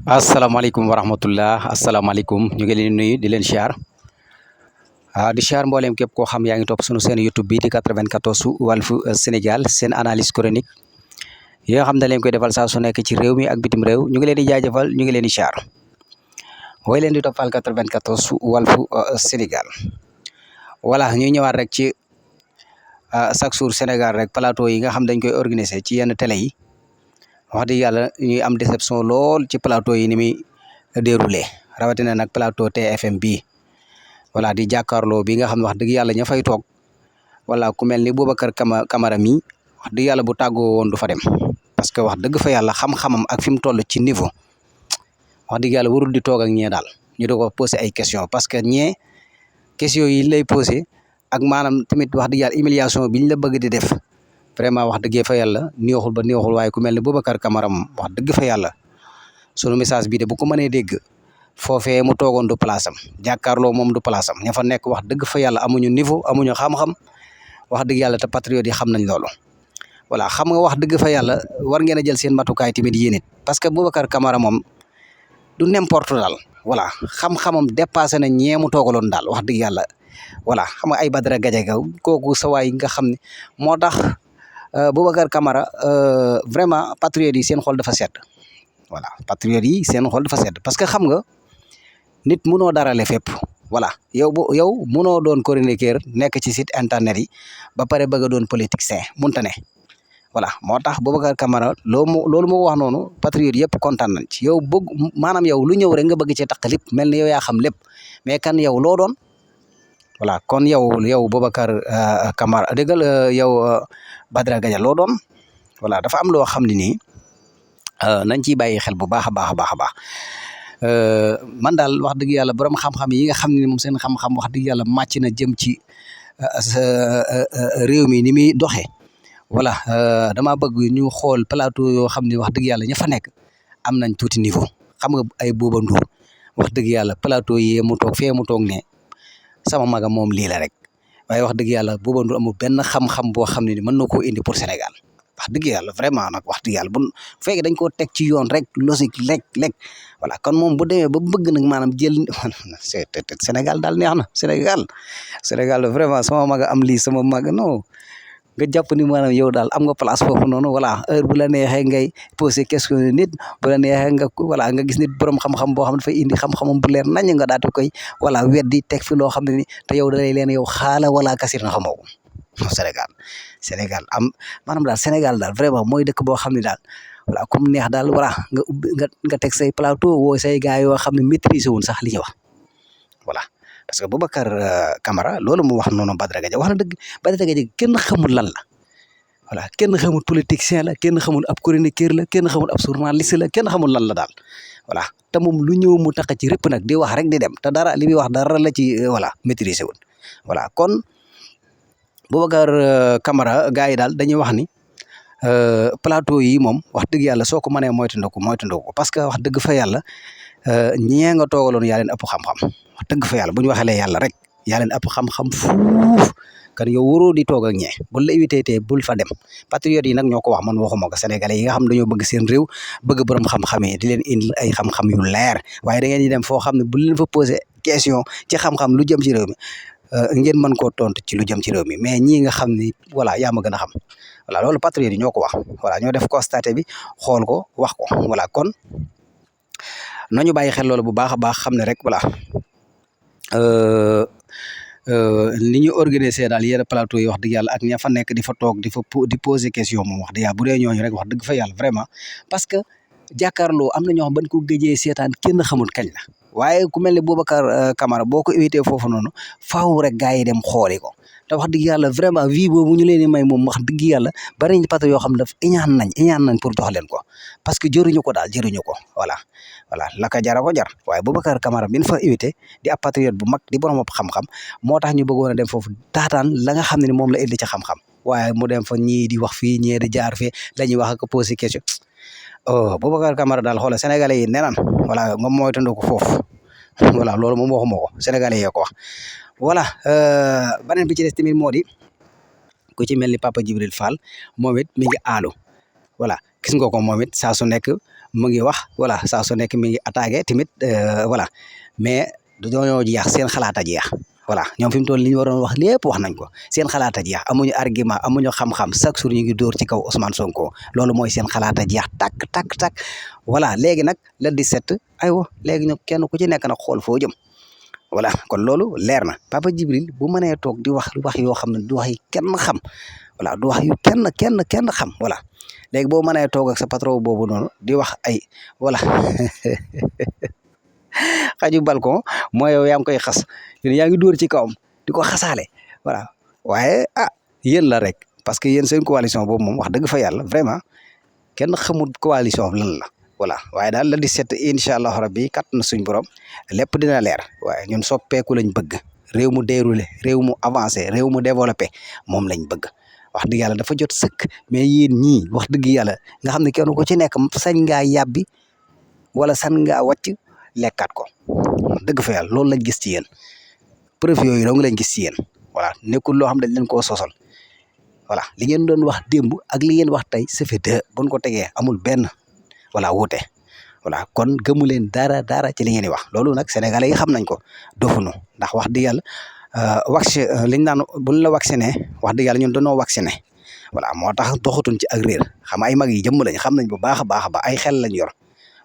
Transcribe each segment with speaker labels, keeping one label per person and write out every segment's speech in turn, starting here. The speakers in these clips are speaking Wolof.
Speaker 1: asalaamaaleykum wa rahmatullah asalaamaaleykum ñu ngi leen di nuyu di leen siyaar di siyaar mboolem képp koo xam yaa ngi topp sunu seen YouTube bi di 94 Walfu Sénégal seen analyse chronique yi nga xam ne leen koy defal saa su nekk ci réew mi ak bitim réew ñu ngi leen di jaajëfal ñu ngi leen di siyaar way leen di toppal 94 Walfu Sénégal voilà ñu ñëwaat rek ci chaque jour Sénégal rek plateau yi nga xam dañ koy organiser ci yenn télé yi wax dëgg yàlla ñuy am déception lool ci plateau yi ni muy déroulé rawatina nag plateau TFM bii voilà di jàkkaarloo bi nga xam ne wax dëgg yàlla ña fay toog voilà ku mel ni Boubacar Camara mi wax dëgg yàlla bu tàggoo woon du fa dem parce que wax dëgg fa yàlla xam-xamam ak fi mu toll ci niveau wax dëgg yàlla warul di toog ak ñee daal ñu di ko posé ay question parce que ñee question yi lay posé ak maanaam tamit wax dëgg yàlla humiliation biñ la bëgg di def vraiment wax dëgg fa yàlla neexul ba neexul waaye ku mel ne Boubacar Camara moom wax dëgg fa yàlla sunu message bii de bu ko mënee dégg foofee mu toogoon du place am jàkkaarloo moom du place am ña fa nekk wax dëgg fa yàlla amuñu niveau amuñu xam-xam wax dëgg yàlla te patriote yi xam nañ loolu voilà xam nga wax dëgg fa yàlla war ngeen a jël seen matukaay tamit yéen it parce que Boubacar Camara moom du n'importe daal voilà xam-xamam dépassé na ñee mu toogaloon daal wax dëgg yàlla voilà xam nga ay Badara Gadiaga kooku sawaay nga xam ne moo tax Boubacar Camara vraiment patriote yi seen xol dafa sedd voilà patriote yi seen xol dafa sedd parce que xam nga nit munoo darale fépp voilà yow munoo doon chroniqueur nekk ci site internet yi ba pare bëgg a doon politicien munta ne voilà moo tax Boubacar Camara loolu moo wax noonu patriote yëpp kontaan nañ ci yow bëgg maanaam yow lu ñëw rek nga bëgg cee taq lépp mel ni yow yaa xam lépp mais kan yow loo doon voilà kon yow Boubacar Camara déggal yow Badara Gadiaga loo doon voilà dafa am loo xam ne nii nañ ciy bàyyi xel bu baax a baax a baax a baax man daal wax dëgg yàlla borom xam-xam yi nga xam ne moom seen xam-xam wax dëgg yàlla màcc na jëm ci réew mi ni muy doxee voilà dama bëgg ñu xool plateau yoo xam ne wax dëgg yàlla ña fa nekk am nañ tuuti niveau xam nga ay Bouba Ndour wax dëgg yàlla plateau yi mu toog fee mu toog ne sama maga moom lii la rek waaye wax dëgg yàlla Bouba Ndour amul benn xam-xam boo xam ne ni mën na koo indi pour Sénégal wax dëgg yàlla vraiment nag wax dëgg yàlla bu fekkee dañ koo teg ci yoon rek logique lekk voilà kon moom bu demee ba bëgg nag maanaam jël Sénégal daal neex na Sénégal vraiment sama maga am lii sama maga non nga jàpp ni maanaam yow daal am nga place foofu noonu voilà heure bu la neexee ngay posé question nit bu la neexee nga voilà nga gis nit borom xam-xam boo xam ne dafay indi xam-xamam bu leer nañ nga daal di koy voilà weddi teg fi loo xam ne ni te yow da lay leen yow xaala wala kasir na xamoo ko Sénégal am maanaam daal Sénégal daal vraiment mooy dëkk boo xam ne daal voilà comme neex daal voilà nga ubbi nga teg say plateau woo say gars yoo xam ne maîtriser wuñ sax li ñuy wax voilà parce que Boubacar Camara loolu mu wax noonu Badara Gadiaga wax na dëgg Badara Gadiaga kenn xamul lan la voilà kenn xamul politicien la kenn xamul ab chroniqueur la kenn xamul ab journaliste la kenn xamul lan la daal voilà te moom lu ñëw mu tax ci rëpp nag di wax rek di dem te dara li muy wax dara la ci voilà maîtriser wul voilà kon Boubacar Camara gars yi daal dañuy wax ni plateau yi moom wax dëgg yàlla soo ko mënee moytandiku ko parce que wax dëgg fa yàlla ñee nga toogaloon yaa leen ëpp xam-xam wax dëgg fa yàlla bu ñu waxalee yàlla rek yaa leen ëpp xam-xam fuuf kan yow waroo di toog ak ñee bul la invité tee bul fa dem patriote yi nag ñoo ko wax man waxuma ko sénégalais yi nga xam dañoo bëgg seen réew bëgg borom xam-xam yi di leen indil ay xam-xam yu leer waaye da ngeen di dem foo xam ne bu leen fa posé question ci xam-xam lu jëm ci réew mi ngeen mën koo tontu ci lu jëm ci réew mi mais ñii nga xam ni voilà yaa ma gën a xam voilà loolu patriote yi ñoo ko wax voilà ñoo def constaté bi xool ko wax ko voilà kon nañu bàyyi xel loolu bu baax a baax xam ne rek voilà ni ñu organiser daal yenn plateau yi wax dëgg yàlla ak ña fa nekk di fa toog di poser question moom wax dëgg yàlla bu dee ñooñu rek wax dëgg fa yàlla vraiment parce que jàkkaarloo am na ñoo xam bañ ko gëjee seetaan kenn xamul kañ la waaye ku mel ne Boubacar Camara boo ko invité foofu noonu faaw rek gars yi dem xooli ko te wax dëgg yàlla vraiment vie boobu ñu leen di may moom wax dëgg yàlla bari nañ patriote yoo xam ne daf iñaan nañ pour jox leen ko parce que jëruñu ko daal jëruñu ko voilà la ka jara ko jar waaye Boubacar Camara bi ñu fa invité di ab patriote bu mag di borom xam-xam moo tax ñu bëggoon a dem foofu taataan la nga xam ne moom la indi ci xam-xam waaye mu dem fa ñii di wax fii ñii di jaar fii la ñuy wax ak posé question oh Boubacar Camara daal xoolal sénégalais yi nee naan voilà nga moytandiku ko foofu voilà loolu moom waxuma ko sénégalais yee ko wax voilà beneen bi ci des tamit moo di ku ci mel ni Papa Djibril Fall moom it mi ngi aalu voilà gis nga ko moom it saa su nekk mu ngi wax voilà saa su nekk mi ngi attaqué tamit voilà mais dañoo jeex seen xalaat a jeex voilà ñoom fi mu toll li ñu waroon wax lépp wax nañ ko seen xalaat a jeex amuñu argument amuñu xam-xam chaque jour ñu ngi dóor ci kaw Ousmane Sonko loolu mooy seen xalaat a jeex tak voilà léegi nag le 17 aywa léegi ñu kenn ku ci nekk nag xool foo jëm voilà kon loolu leer na Papa Djibril bu mënee toog di wax yoo xam ne du wax yi kenn xam voilà du wax yu kenn xam voilà léegi boo mënee toog ak sa patron boobu noonu di wax ay voilà xaju balcon mooy yow yaa ngi koy xas yaa ngi dóor ci kawam di ko xasaale voilà waaye yéen la rek parce que yéen seen coalition boobu moom wax dëgg fa yàlla vraiment kenn xamul coalition lan la voilà waaye daal la 17 incha allah rabbi kat na suñ borom lépp dina leer waaye ñun soppeeku lañ bëgg réew mu déroulé réew mu avancé réew mu développé moom lañ bëgg wax dëgg yàlla dafa jot sëkk mais yéen ñii wax dëgg yàlla nga xam ne kenn ku ci nekk sañ ngaa yàbbi wala san ngaa wàcc lekkaat ko dëgg fa yàlla loolu lañ gis ci yéen preuve yooyu dong lañ gis ci yéen voilà nekkul loo xam dañ leen koo sosal voilà li ngeen doon wax démb ak li ngeen wax tey ça fait deux buñ ko tegee amul benn voilà wuute voilà kon gëmu leen dara ci li ngeen di wax loolu nag sénégalais yi xam nañ ko dofunu ndax wax dëgg yàlla liñ naan buñ la vacciné wax dëgg yàlla ñun dañoo vacciné voilà moo tax doxatuñ ci ak réer xam ay mag yi jëmm lañ xam nañ bu baax a baax ba ay xel lañ yor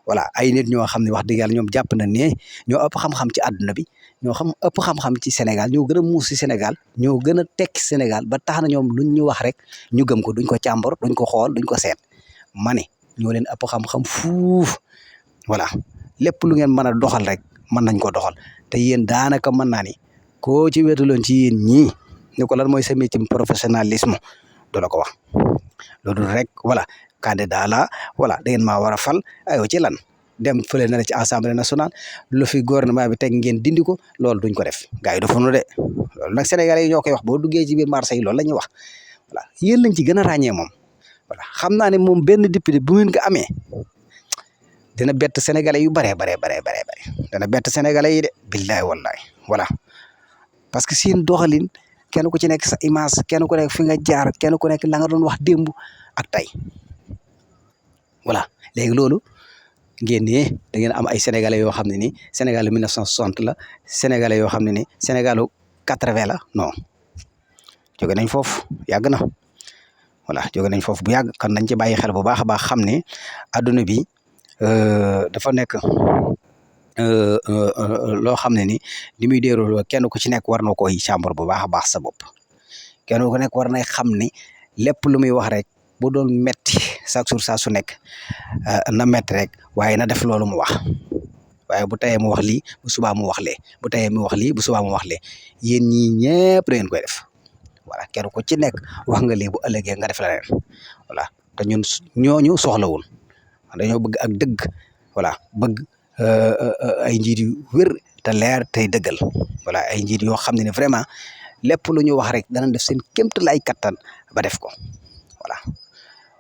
Speaker 1: voilà ay nit ñoo xam ne wax dëgg yàlla ñoom jàpp na ne ñoo ëpp xam-xam ci àdduna bi ñoo ëpp xam-xam ci Sénégal ñoo gën a muus ci Sénégal ñoo gën a tekki Sénégal ba tax na ñoom luñ ñu wax rek ñu gëm ko duñ ko càmbar duñ ko xool duñ ko seet ma ne ñoo leen ëpp xam-xam fuuf voilà lépp lu ngeen mën a doxal rek mën nañ ko doxal te yéen daanaka mën naa ni koo ci wéetaloon ci yéen ñii ne ko lan mooy sa métier professionnalisme du la ko wax loolu rek voilà candidat la voilà da ngeen maa war a fal aywa ci lan dem fële na ci assemblée nationale lu fi gouvernement bi teg ngeen dindi ko loolu duñ ko def gars yi dafa nu de loolu nag sénégalais yi ñoo koy wax boo duggee ci biir marché yi loolu la ñuy wax voilà yéen lañ ci gën a ràññee moom voilà xam naa ne moom benn député bu ngeen ko amee dina bett sénégalais yu bare dana bett sénégalais yi de billahi wallahi voilà parce que seen doxalin kenn ku ci nekk sa image kenn ku nekk fi nga jaar kenn ku nekk la nga doon wax démb ak tey voilà léegi loolu ngeen ne da ngeen am ay sénégalais yoo xam ne ni Sénégal 1960 la sénégalais yoo xam ne ni Sénégalu 80 la non jóge nañ foofu yàgg na voilà jóge nañ foofu bu yàgg kan nañ ci bàyyi xel bu baax a baax xam ne adduna bi dafa nekk loo xam ne ni muy déroulé kenn ku ci nekk war na koy càmbar bu baax a baax sa bopp kenn ku nekk war na xam ni lépp lu muy wax rek bu doon metti chaque jour saa su nekk na metti rek waaye na def loolu mu wax waaye bu tayee mu wax lii bu subaa mu wax lee bu tayee mu wax lii bu subaa mu wax lee yéen ñii ñëpp da ngeen koy def voilà kenn ku ci nekk wax nga lii bu ëllëgee nga def la leen voilà te ñun ñooñu soxlawul dañoo bëgg ak dëgg voilà bëgg ay njiit yu wér te leer tey dëggal voilà ay njiit yoo xam ne vraiment lépp lu ñu wax rek danañ def seen kéemtalaay kattan ba def ko voilà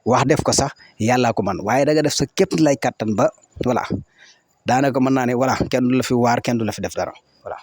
Speaker 1: wax def ko sax yàllaa ko man waaye da nga def sa kéemtalaay kattan ba voilà daanaka mën naa ne voilà kenn du la fi waar kenn du la fi def dara voilà.